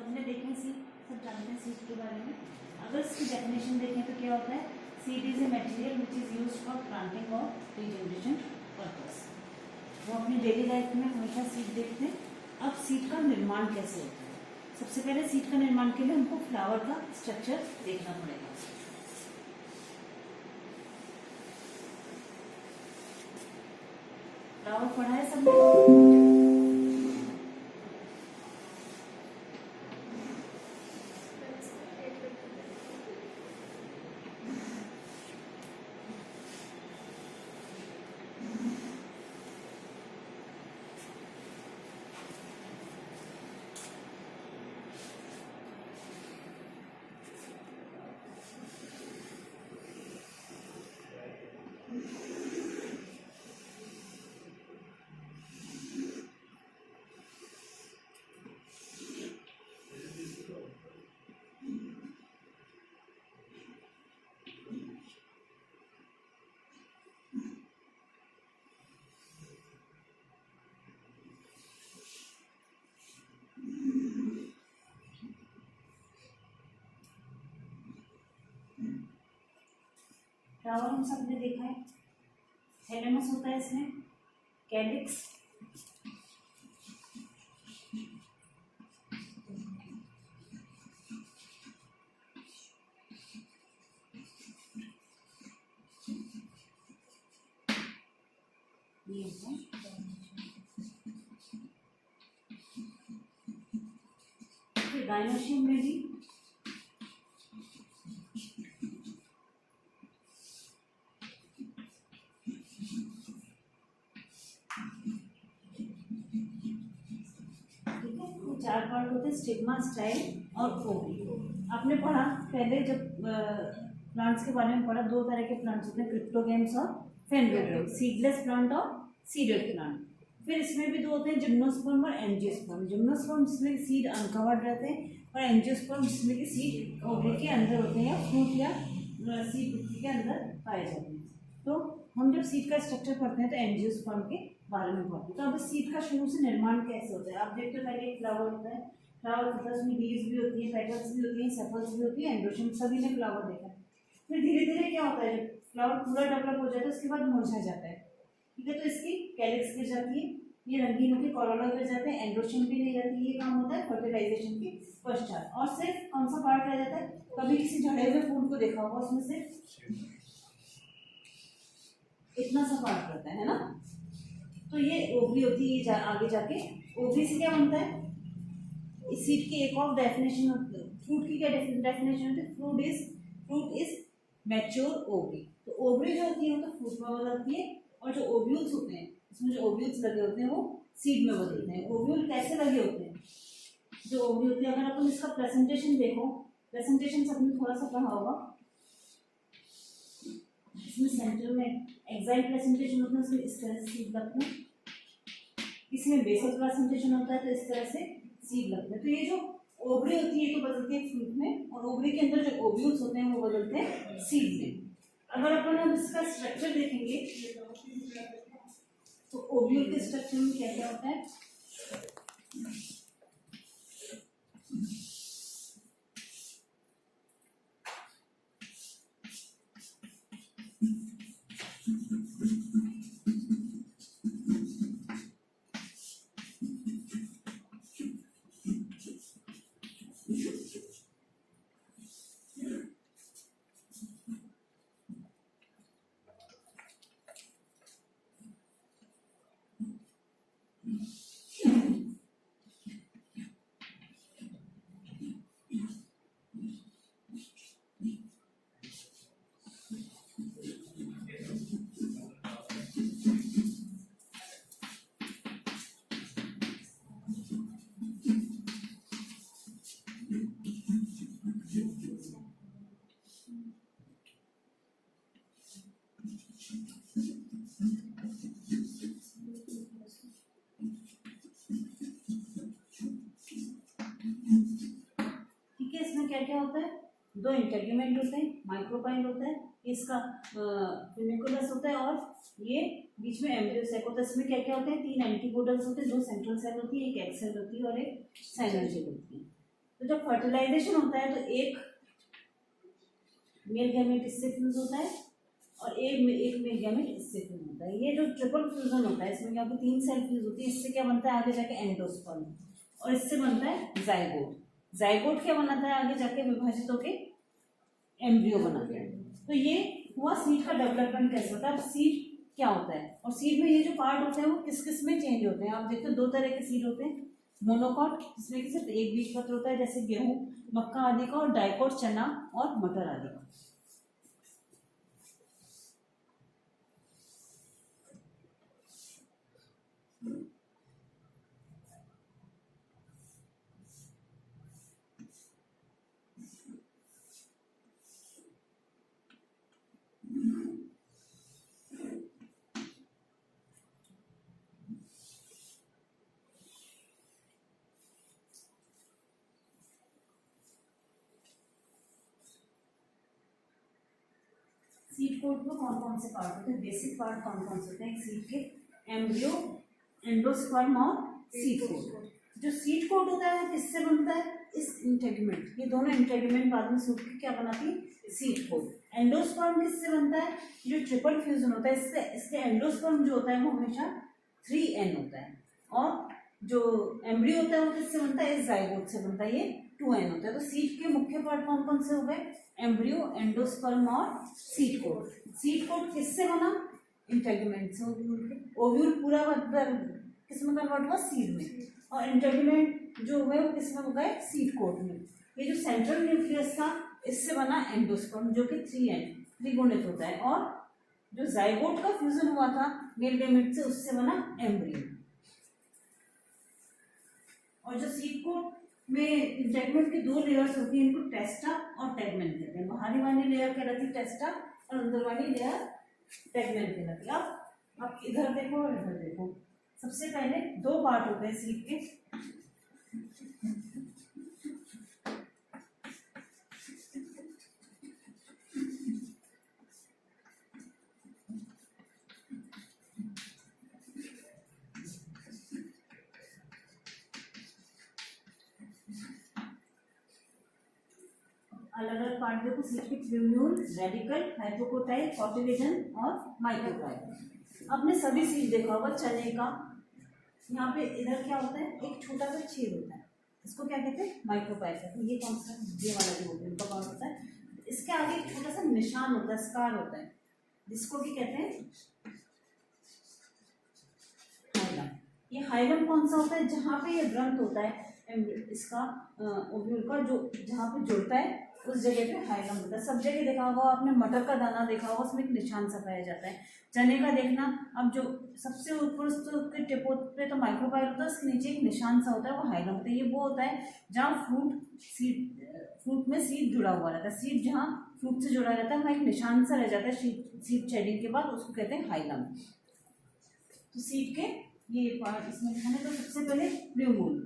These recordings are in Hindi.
हमने देखे सीड, सब जानते हैं सीड के बारे में। अगर इसकी डेफिनेशन देखें तो क्या होता है, seed is a material which is used for planting और रीजनरेशन पर्पस। वो अपनी डेली लाइफ में हमेशा सीड देखते हैं। अब सीड का निर्माण कैसे होता है, सबसे पहले सीड का निर्माण के लिए हमको फ्लावर का स्ट्रक्चर देखना पड़ेगा। फ्लावर पढ़ा है सबने? फ्लावर हम सब ने देखा है, थैलेमस होता है इसमें, कैलिक्स, ये होता है फिर गाइनोशियम में भी चार पार्ट होते हैं, स्टिग्मा, स्टाइल और ओवरी। आपने पढ़ा पहले जब प्लांट्स के बारे में पढ़ा, दो तरह के प्लांट्स होते हैं, क्रिप्टोगैम्स और फेनोग्राम्स, सीडलेस प्लांट और सीडेड प्लांट। फिर इसमें भी दो होते हैं, जिम्नोस्पर्म और एंजियोस्पर्म। जिम्नोस्पर्म जिसमें सीड अनकवर्ड रहते हैं और एंजियोस्पर्म जिसमें कि सीड ओवरी के अंदर होते हैं या फ्रूट या सीड पत्ती के अंदर पाए जाते हैं। तो हम जब सीड का स्ट्रक्चर पढ़ते हैं तो एंजियोस्पर्म के बारे में पढ़ते हैं। तो अब इस सीड का शुरू से निर्माण कैसे होता है, आप देखते हो पहले एक फ्लावर होता है, फ्लावर होता है उसमें लीव्स भी होती है, पेटल्स भी होती हैं, सेपल्स भी होती है, एंड्रोशियम, सभी ने फ्लावर देखा है। फिर धीरे धीरे क्या होता है, जब फ्लावर पूरा डेवलप हो जाता है उसके बाद मुरझा जाता है, ठीक है। तो इसकी कैलिक्स गिर जाती है, ये रंगीन होकर कॉरोला गिर जाते हैं, एंड्रोशियम भी नहीं जाती है। ये काम होता है फर्टिलाइजेशन के पश्चात। और सिर्फ कौन सा पार्ट रह जाता है, कभी किसी झड़े हुए फूल को देखा होगा, उसमें सिर्फ इतना सा पार्ट रहता है ना। तो ये ओवरी होती है, आगे जाके ओवरी से क्या बनता है, इस सीड की एक और डेफिनेशन होती है, फ्रूट की क्या डेफिनेशन होती है, फ्रूट इज मैच्योर ओवरी। तो ओवरी जो होती है वो तो फ्रूट में बदलती है, और जो ओव्यूल्स होते हैं इसमें जो ओव्यूल्स लगे होते हैं वो सीड में बदलते हैं। ओव्यूल कैसे लगे होते हैं, जो ओवरी होती है, अगर अपन इसका प्रेजेंटेशन देखो, प्रेजेंटेशन सबने थोड़ा सा पढ़ा होगा, इसमें सेंटर में एक्साइल प्रेजेंटेशन होता है, उसमें इस तरह से सीड लगते हैं, इसमें बेसल प्रेजेंटेशन होता है तो इस तरह से सीड लगते हैं। तो ये जो ओवरी होती है तो बदलती है फ्रूट में, और ओवरी के अंदर जो ओव्यूल्स होते हैं वो बदलते हैं सीड में। अगर अपन अब इसका स्ट्रक्चर देखेंगे तो ओव्यूल के स्ट्रक्चर में क्या क्या होता है, क्या क्या होता है, दो इंटेग्यूमेंट होते हैं, माइक्रोपाइल होता है, इसका फिनिकुलस होता है, और ये बीच में एम्ब्रियोसेक होता है। इसमें क्या क्या होते हैं, तीन एंटीपोडल्स होते हैं, दो सेंट्रल सेल होती है, एक एक्सेल होती है और एक साइनोजेल होती है। तो जब फर्टिलाइजेशन होता है तो एक मेल गैमेट इससे फ्यूज होता है और एक मेल गैमेट इससे फ्यूज होता है। ये जो ट्रिपल फ्यूजन होता है इसमें क्या होता है, 3 सेल फ्यूज होती है। इससे क्या बनता है आगे जाके एंडोस्पर्म, और इससे बनता है जाइगोट। जाइगोट क्या बनाता है आगे जाके विभाजित होके एम्ब्रियो बनाता है। तो ये हुआ सीड का डेवलपमेंट कैसे होता है। अब सीड क्या होता है, और सीड में ये जो पार्ट होते हैं वो किस किस में चेंज होते हैं। आप देखते हो 2 तरह के सीड होते हैं, मोनोकॉट जिसमें कि सिर्फ एक बीजपत्र होता है जैसे गेहूं मक्का आदि का, और डाइकोट चना और मटर आदि का। सीड कोट में कौन कौन से पार्ट होते हैं, बेसिक पार्ट कौन कौन से होते हैं सीड के, एम्ब्रियो, एंडोस्पर्म और सीड कोट। जो सीड कोट होता है वो किससे बनता है, इस इंटेगुमेंट, ये दोनों इंटेगुमेंट बाद में सूख के क्या बनाती है सीड कोट। एंडोस्पर्म किससे बनता है, जो ट्रिपल फ्यूजन होता है इससे, इसके एंडोस्पर्म जो होता है वो हमेशा 3n होता है, और जो एम्ब्रियो होता है वो किससे बनता है, इस जाइगोट से बनता है, ये 2n होता है। तो सीड के मुख्य पार्ट कौन कौन से हो गए, एम्ब्रियो, एंडोस्पर्म और सीड कोट। सीड कोट किससे बना, इंटेगुमेंट से। ओव्यूल पूरा किस में कन्वर्ट हुआ, सीड में, और इंटेगुमेंट जो हुए वो किस में हो गए, सीड कोट में। ये जो सेंट्रल न्यूक्लियस था इससे बना एंडोस्पर्म जो कि 3n त्रिगुणित होता है, और जो जाइगोट का फ्यूजन हुआ था मेल गैमेट से उससे बना एम्ब्रियो। और जो सीड कोट में इंटेगुमेंट की 2 लेयर्स होती हैं, इनको टेस्टा और टेगमेन कहते हैं। बाहरी वाली लेयर कहलाती है टेस्टा और अंदर वाली लेयर टेगमेन कहलाती है। अब आप इधर देखो और इधर देखो, सबसे पहले 2 पार्ट होते हैं सीड के, अलग अलग पार्ट देखो सीड के, प्लूम्यूल, रेडिकल, हाइपोकोटाइल, कॉटिलेडन और माइक्रोकाइल। आपने सभी सीड देखा होगा चने का, यहाँ पे इधर क्या होता है, एक छोटा सा छेद होता है, इसको क्या कहते हैं, माइक्रोकाइल कहते हैं। ये कौन सा, ये वाला जो होता है इनका पार्ट होता है, इसके आगे एक छोटा सा निशान होता है, स्कार होता है, जिसको भी कहते हैं हाइलम। ये हाइलम कौन सा होता है, जहाँ पे ये ग्रंथ होता है इसका ओव्यूल का, जो जहाँ पे जुड़ता है उस जगह पे हाइलम होता है। सब जगह देखा होगा आपने, मटर का दाना देखा होगा उसमें एक निशान सा पाया जाता है, चने का देखना, अब जो सबसे ऊपर के टिपों पे तो माइक्रोकाइल होता है, उसके नीचे एक निशान सा होता है वो हाइलम होता है। ये वो होता है जहाँ फ्रूट में सीड जुड़ा हुआ रहता है, सीड जहाँ फ्रूट से जुड़ा रहता है वहाँ एक निशान सा रह जाता है सीड शेडिंग के बाद, उसको कहते हैं हाइलम। तो सीड के ये पार्ट इसमें दिखाना, तो सबसे पहले प्लूम्यूल।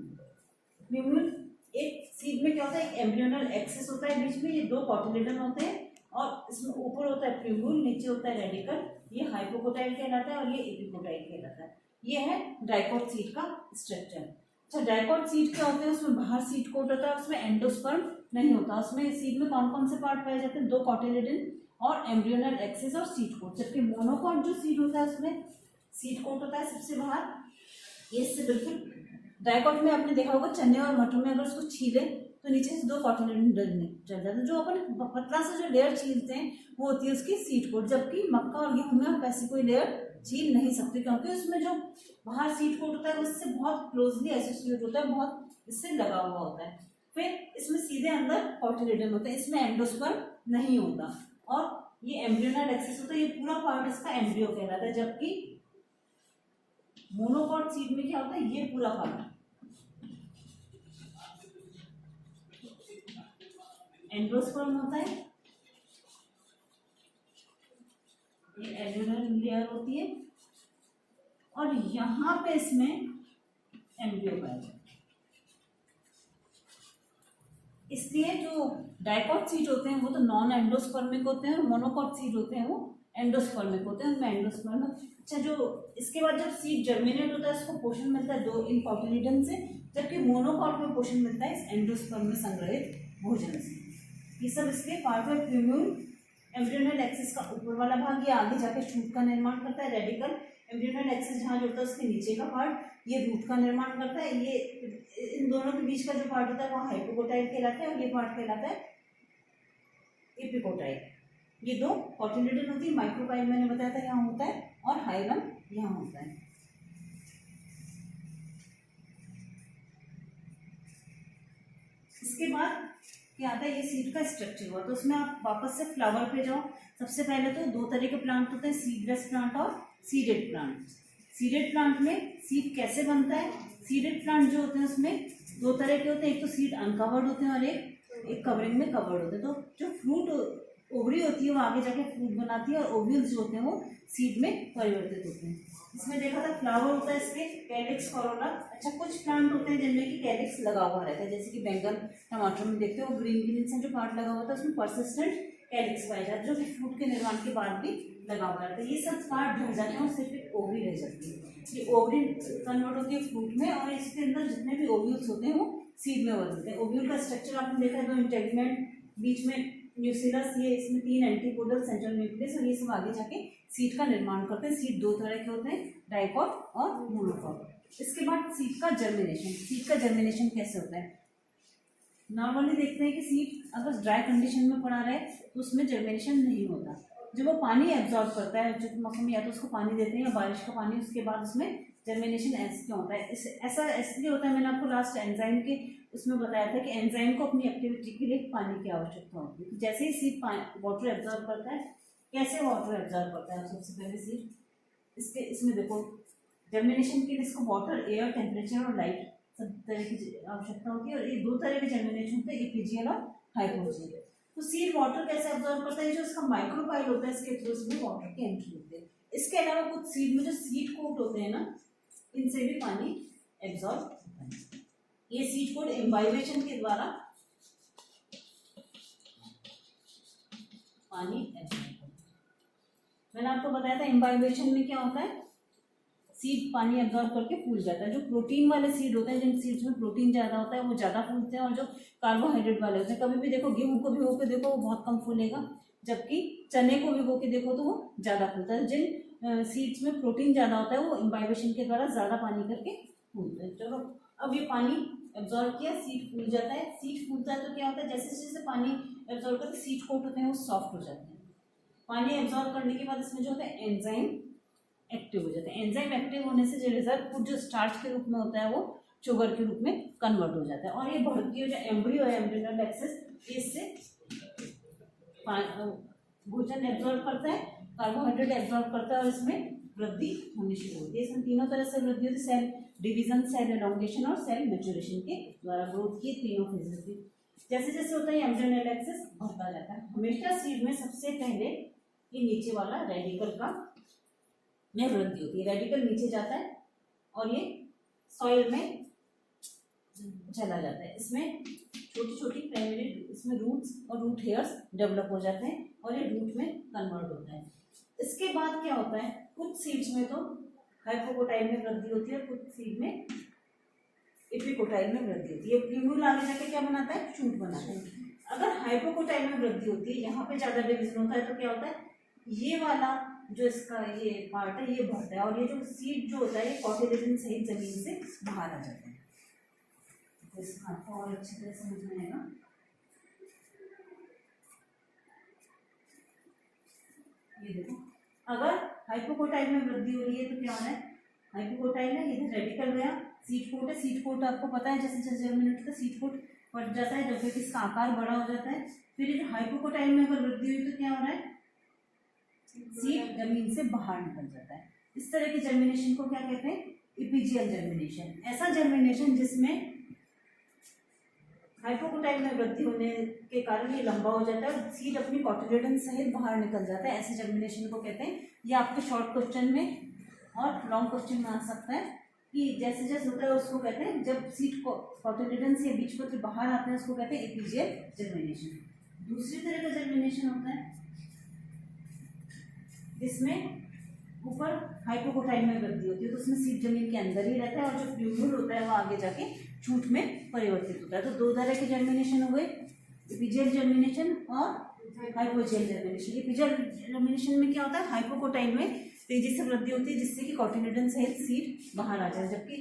प्लूम्यूल एक सीड में क्या होता है, एक एम्ब्रियोनल एक्सिस होता है बीच में, ये 2 कॉटिलेडन होते हैं, और इसमें ऊपर होता है प्लूम्यूल, नीचे होता है रेडिकल, ये हाइपोकोटाइल कहलाता है और ये एपिकोटाइल कहलाता है। ये है डाइकोट सीड का स्ट्रक्चर। अच्छा, डाइकोट सीड क्या होते हैं, उसमें बाहर सीड कोट होता है, उसमें एंडोस्पर्म नहीं होता। उसमें सीड में कौन कौन से पार्ट पाए जाते हैं, 2 कॉटिलेडन और एम्ब्रियोनल एक्सिस और सीड कोट। जबकि मोनोकॉट जो सीड होता है उसमें सीड कोट होता है सबसे बाहर, ये इससे बिल्कुल। डाइकोट में आपने देखा होगा चने और मटर में अगर उसको छीले तो नीचे से 2 कॉटिलेडन चल जाते हैं, जो अपन पतला सा जो लेयर छीलते हैं वो होती है उसकी सीड कोट। जबकि मक्का और गेहूं में आप ऐसी कोई लेयर छील नहीं सकते, क्योंकि उसमें जो बाहर सीड कोट होता है वो इससे बहुत क्लोजली एसोसिएट होता है, बहुत इससे लगा हुआ होता है। फिर इसमें सीधे अंदर कॉटिलेडन होता है, इसमें एंडोस्पर्म नहीं होता, और ये एम्ब्रियोनल एक्सिस होता है, ये पूरा पार्ट इसका एम्ब्रियो कहलाता है। जबकि मोनोकॉट सीड में क्या होता है, ये पूरा पार्ट एंडोस्पर्म होता है, ये एल्यूमिनियम लेयर होती है, और यहाँ पे इसमें एम्ब्रियो पाया जाता है। इसलिए जो डाइकोट सीड होते हैं वो तो नॉन एंडोस्पर्मिक होते हैं, और मोनोकॉट सीड होते हैं वो एंडोस्पर्मिक होते हैं, उनमें एंडोस्पर्म। अच्छा, जो इसके बाद जब सीड जर्मिनेट होता है उसको पोषण मिलता है 2 इन कॉटिलेडन से, जबकि मोनोकॉट में पोषण मिलता है इस एंडोस्पर्म में संग्रहित भोजन से। ये सब इसके पार्ट ऑफ प्यूम्यूल एम्ब्रियोनल एक्सिस का ऊपर वाला भाग, ये आगे जाके शूट का निर्माण करता है। रेडिकल एम्ब्रियोनल एक्सिस जहाँ जो होता है उसके नीचे का पार्ट ये रूट का निर्माण करता है। ये इन दोनों के बीच का जो पार्ट होता है वह हाइपोकोटाइल कहलाता है और ये पार्ट कहलाता है एपिकोटाइल। ये दो कॉटिलेडन होती है। माइक्रोकाइल मैंने बताया था यहाँ होता है और हाइलम यहाँ होता है। इसके बाद क्या आता है, ये सीड का स्ट्रक्चर हुआ। तो उसमें आप वापस से फ्लावर पे जाओ। सबसे पहले तो दो तरह के प्लांट होते हैं, सीडलेस प्लांट और सीडेड प्लांट। सीडेड प्लांट में सीड कैसे बनता है? सीडेड प्लांट जो होते हैं उसमें दो तरह के होते हैं, एक तो सीड अनकवर्ड होते हैं और एक कवरिंग में कवर्ड होते हैं। तो जो फ्रूट ओवरी होती है वो आगे जाके फ्रूट बनाती है और ओव्यूल्स जो होते हैं वो सीड में परिवर्तित होते हैं। इसमें देखा था फ्लावर होता है इसके कैलिक्स कोरोना। अच्छा, कुछ प्लांट होते हैं जिनमें कि कैलिक्स लगा हुआ रहता है, जैसे कि बैंगन टमाटर में देखते हो ग्रीन ग्रीन से जो पार्ट लगा हुआ था उसमें परसिस्टेंट कैलिक्स पाया जाता है, जो कि फ्रूट के निर्माण के बाद भी लगा हुआ रहता है। ये सब पार्ट झड़ जाते हैं और सिर्फ एक ओवरी रह जाती है। ये ओवरी कन्वर्ट होती है फ्रूट में और इसके अंदर जितने भी ओव्यूल्स होते हैं वो सीड में बदलते हैं। ओव्यूल का स्ट्रक्चर आपने देखा है, दो इंटेगमेंट, बीच में न्यूसिलस, ये इसमें 3 एंटीपोडल सेंट्रल न्यूक्लियस, और ये सब आगे जाके सीड का निर्माण करते हैं। सीड दो तरह के होते हैं, डाइकॉट और मोनोकॉट। इसके बाद सीड का जर्मिनेशन। सीड का जर्मिनेशन कैसे होता है? नॉर्मली देखते हैं कि सीड अगर ड्राई कंडीशन में पड़ा रहे तो उसमें जर्मिनेशन नहीं होता। जब वो पानी एब्जॉर्ब करता है, जिस मौसम में या तो उसको पानी देते हैं या बारिश का पानी, उसके बाद उसमें जर्मिनेशन ऐसे क्यों होता है? ऐसा इसलिए होता है, मैंने आपको लास्ट एंजाइम के उसमें बताया था कि एंजाइम को अपनी एक्टिविटी के लिए पानी की आवश्यकता होती है। जैसे ही सीड वाटर एब्जॉर्ब करता है, कैसे वाटर एब्जॉर्ब करता है? सबसे पहले सीड इसमें देखो, जर्मिनेशन के लिए इसको वाटर, एयर, टेम्परेचर और लाइट सब तरह की आवश्यकता होती है। और ये दो तरह के जर्मिनेशन होते हैं, एपीजियल और हाइपोजियल। तो सीड वाटर कैसे एब्जॉर्ब करता है? जो इसका माइक्रोपाइल होता है इसके थ्रू इसमें वाटर की एंट्री होती है। इसके अलावा कुछ सीड में जो सीड कोट होते हैं ना, इनसे भी पानी एब्जॉर्ब होता है। ये सीड कोट इम्बाइबेशन के द्वारा पानी एब्जॉर्ब करता है। मैंने आपको बताया था इम्बाइबेशन में क्या होता है, सीड पानी एब्जॉर्ब करके फूल जाता है। जो प्रोटीन वाले सीड होते हैं, जिन सीड्स में प्रोटीन ज़्यादा होता है वो ज़्यादा फूलते हैं, और जो कार्बोहाइड्रेट वाले होते हैं, कभी भी देखो गेहूं को भिगो के देखो वो बहुत कम फूलेगा, जबकि चने को भिगो के देखो तो वो ज़्यादा फूलता है। जिन सीड्स में प्रोटीन ज़्यादा होता है वो इम्बाइबेशन के द्वारा ज़्यादा पानी करके फूलते हैं। चलो, अब ये पानी एब्जॉर्ब किया, सीड फूल जाता है। सीड फूलता है तो क्या होता है, जैसे जैसे पानी एब्जॉर्ब करके सीड कोट होते हैं वो सॉफ्ट हो जाते हैं। पानी एब्जॉर्ब करने के बाद इसमें जो होता है एंजाइम एक्टिव हो जाते हैं। एंजाइम एक्टिव होने से जो रिजल्ट फूड जो स्टार्च के रूप में होता है वो शुगर के रूप में कन्वर्ट हो जाता है। और ये बढ़ती है, जो एम्ब्रियो है एम्ब्रियोनल एक्सिस, इससे भोजन एब्जॉर्ब करता है, कार्बोहाइड्रेट एब्जॉर्ब करता है और इसमें वृद्धि होनी शुरू होती है। इसमें तीनों तरह से वृद्धि होती है, सेल डिवीजन, सेल एलोंगेशन और सेल मैच्योरेशन के द्वारा ग्रोथ की तीनों फेजेस की। जैसे जैसे होता है एम्ब्रियोनल एक्सिस बढ़ता जाता है। हमेशा सीड में सबसे पहले ये नीचे वाला रेडिकल का में वृद्धि होती है। रेडिकल नीचे जाता है और ये सॉइल में चला जाता है। इसमें छोटी छोटी प्राइमरी इसमें रूट्स और रूट हेयर्स डेवलप हो जाते हैं और ये रूट में कन्वर्ट होता है। इसके बाद क्या होता है, कुछ सीड्स में तो हाइपोकोटाइल में वृद्धि होती है, कुछ सीड में एपिकोटाइल में वृद्धि होती है। प्यूम्यूल आगे जाके क्या बनाता है, शूट बनाता है। अगर हाइपोकोटाइल में वृद्धि होती है, यहाँ पे ज्यादा डिवीजन होता है, तो क्या होता है, ये वाला जो इसका ये पार्ट है ये बढ़ता है और ये जो सीड जो होता है ये कॉटिलेडन सहित जमीन से बाहर आ जाता है। तो इसका आपको और अच्छी तरह समझ में आएगा। ये देखो, अगर हाइपोकोटाइल में वृद्धि हो रही है तो क्या होना है, हाइपोकोटाइल है, इधर रेडिकल गया, सीड कोट है। सीड कोट आपको पता है जैसे जैसे जर्मिनेट होता है सीड कोट बढ़ जाता है, जब तक इसका आकार बड़ा हो जाता है। फिर ये हाइपोकोटाइल में अगर वृद्धि हुई तो क्या हो रहा है, सीड जमीन से बाहर निकल जाता है। इस तरह के जर्मिनेशन को क्या कहते हैं, इपीजियल जर्मिनेशन। ऐसा जर्मिनेशन जिसमें हाइपोकोटाइल में वृद्धि होने के कारण ये लंबा हो जाता है और सीड अपनी कॉटिलेडन सहित बाहर निकल जाता है, ऐसे जर्मिनेशन को कहते हैं। ये आपके शॉर्ट क्वेश्चन में और लॉन्ग क्वेश्चन में आ सकता है कि जैसे जैसे होता है उसको कहते हैं, जब सीड कॉटिलेडन से बीज पत्र बाहर आते हैं उसको कहते हैं इपीजियल जर्मिनेशन। दूसरी तरह का जर्मिनेशन होता है जिसमें ऊपर हाइपोकोटाइल में वृद्धि होती है, तो उसमें सीड जमीन के अंदर ही रहता है और जो प्यूम्यूल होता है वो आगे जाके छूट में परिवर्तित होता है। तो दो तरह के जर्मिनेशन हुए, एपिजियल जर्मिनेशन और हाइपोजियल जर्मिनेशन। एपिजियल जर्मिनेशन में क्या होता है, हाइपोकोटाइल में तेजी से वृद्धि होती है जिससे कि कोटिलेडन सहित सीड बाहर आ जाए, जबकि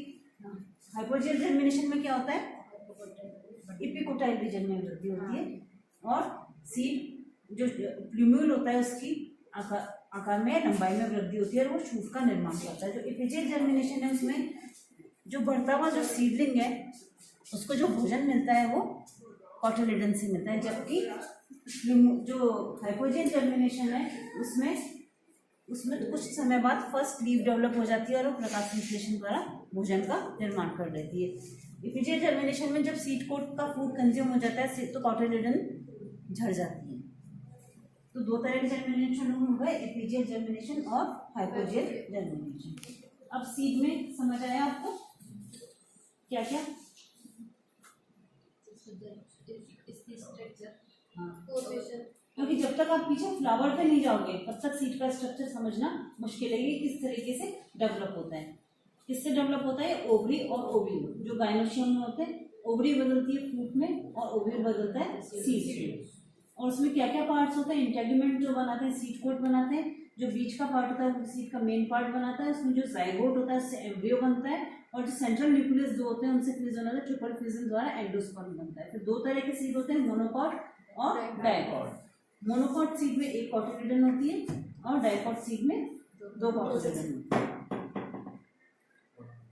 हाइपोजियल जर्मिनेशन में क्या होता है, एपिकोटाइल रीजन में वृद्धि होती है और सीड जो प्लूम्यूल होता है उसकी आकार में लंबाई में वृद्धि होती है और वो शूट का निर्माण करता है। जो एपिजियल जर्मिनेशन है उसमें जो बढ़ता हुआ जो सीडलिंग है उसको जो भोजन मिलता है वो कोटिलेडन से मिलता है, जबकि जो हाइपोजियल जर्मिनेशन है उसमें तो कुछ समय बाद फर्स्ट लीफ डेवलप हो जाती है और वो प्रकाश संश्लेषण द्वारा भोजन का निर्माण कर देती है। एपिजियल जर्मिनेशन में जब सीड कोट का फूड कंज्यूम हो जाता है तो कोटिलेडन झड़ जाती है। तो दो तरह के जर्मिनेशन हो गए, एपिजियल जर्मिनेशन और हाइपोजियल जर्मिनेशन। अब सीड में समझ आया आपको क्या क्या? क्योंकि जब तक आप पीछे फ्लावर पे नहीं जाओगे तब तक सीड का स्ट्रक्चर समझना मुश्किल है। ये किस तरीके से डेवलप होता है, किससे डेवलप होता है? ओवरी और ओव्यूल जो गायनोशियम में होते हैं। ओवरी बदलती है फ्रूट में और ओव्यूल बदलता है सीड में। और उसमें क्या क्या पार्ट्स होते हैं? इंटेगुमेंट जो बनाते हैं, सीड कोट बनाते हैं, जो बीच का पार्ट होता है वो सीड का मेन पार्ट बनाता है। उसमें जो जाइगोट होता है उससे एम्ब्रियो बनता है और जो सेंट्रल न्यूक्लियस जो होते हैं उनसे फ्यूजन होता है, ट्रिपल फ्यूजन द्वारा एंडोस्पर्म बनता है। फिर दो तरह के सीड होते हैं, मोनोकॉट और डायकॉट। मोनोकॉट सीड में एक कोटिलेडन होती है और डायकॉट सीड में दो कोटिलेडन होती है।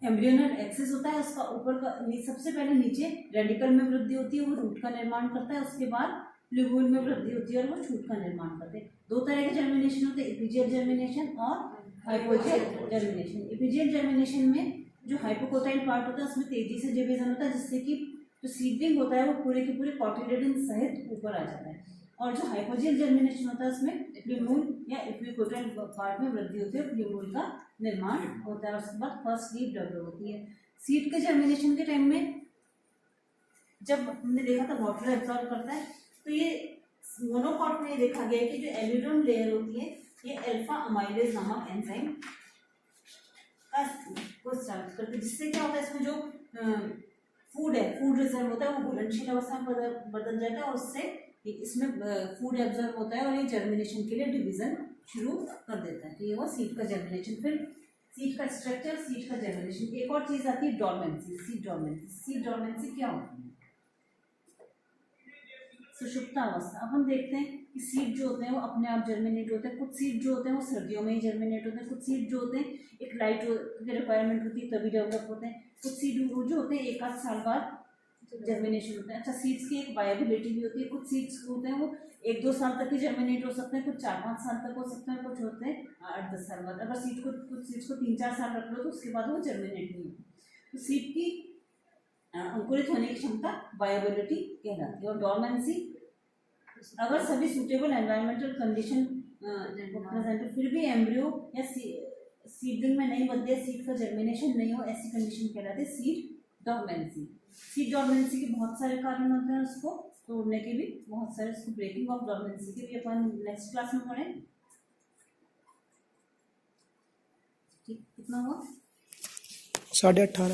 एम्ब्रियोनल एक्सिस होता है, उसका ऊपर का सबसे पहले नीचे रेडिकल में वृद्धि होती है, वो रूट का निर्माण करता है। उसके बाद प्लूम्यूल में वृद्धि होती है और वो शूट का निर्माण करते हैं। दो तरह के जर्मिनेशन होते हैं, एपिजियल जर्मिनेशन और हाइपोजियल जर्मिनेशन। एपिजियल जर्मिनेशन में जो हाइपोकोटाइल पार्ट होता है उसमें तेजी से डिवीजन होता है जिससे कि जो सीडलिंग होता है वो पूरे के पूरे कोटिलेडन सहित ऊपर आ जाता है। और जो हाइपोजियल जर्मिनेशन होता है उसमें प्लूम्यूल या एपिकोटाइल पार्ट में वृद्धि होती है, प्लूम्यूल का निर्माण होता है। उसके बाद फर्स्ट लीफ डेवलप होती है। सीड के जर्मिनेशन के टाइम में जब हमने देखा था वाटर एब्जॉर्ब करता है, तो ये मोनोकॉट में देखा गया है कि जो एल्यूडोन लेयर होती है ये अल्फा अमाइलेज नामक एंजाइम को स्टार्ट करती है, जिससे क्या होता है इसमें जो फूड है, फूड रिजर्व होता है वो घुलनशील अवस्था में बदल जाता है और उससे इसमें फूड एब्जॉर्ब होता है और ये जर्मिनेशन के लिए डिवीजन शुरू कर देता है। तो ये वो सीड का जर्मिनेशन। फिर सीड का स्ट्रक्चर, सीड का जर्मिनेशन। एक और चीज आती है dormancy, seed dormancy. Seed dormancy क्या होती है? सुषुप्ता अवस्था। अब हम देखते हैं कि सीड जो होते हैं वो अपने आप जर्मिनेट होते हैं। कुछ सीड जो होते हैं वो सर्दियों में ही जर्मिनेट होते हैं। कुछ सीड जो होते हैं एक लाइट की रिक्वायरमेंट होती है तभी डेवलप होते हैं। कुछ सीड जो होते हैं एक आध साल बाद जर्मिनेशन होते हैं। अच्छा, सीड्स की एक वायबिलिटी भी होती है। कुछ सीड्स होते हैं वो 1-2 साल तक ही जर्मिनेट हो सकते हैं, कुछ 4-5 साल तक हो सकते हैं, कुछ होते हैं 8-10 साल बाद। अगर कुछ सीड्स को 3-4 साल रख लो तो उसके बाद वो जर्मिनेट नहीं होती। तो सीड की अंकुरित होने की क्षमता वायबिलिटी कहलाती है। और डॉर्मेंसी, अगर सभी सूटेबल एनवायरमेंटल कंडीशन प्रेजेंट फिर भी एम्ब्रियो या सीडलिंग में नहीं बनती है, सीड का जर्मिनेशन नहीं हो, ऐसी कंडीशन कहलाती है सीड डॉर्मेंसी। सीड डॉर्मेंसी के बहुत सारे कारण होते हैं, उसको तोड़ने के भी बहुत सारे, उसको ब्रेकिंग ऑफ डॉर्मेंसी के भी अपन नेक्स्ट क्लास में पढ़ें। ठीक, कितना हुआ? 18.5।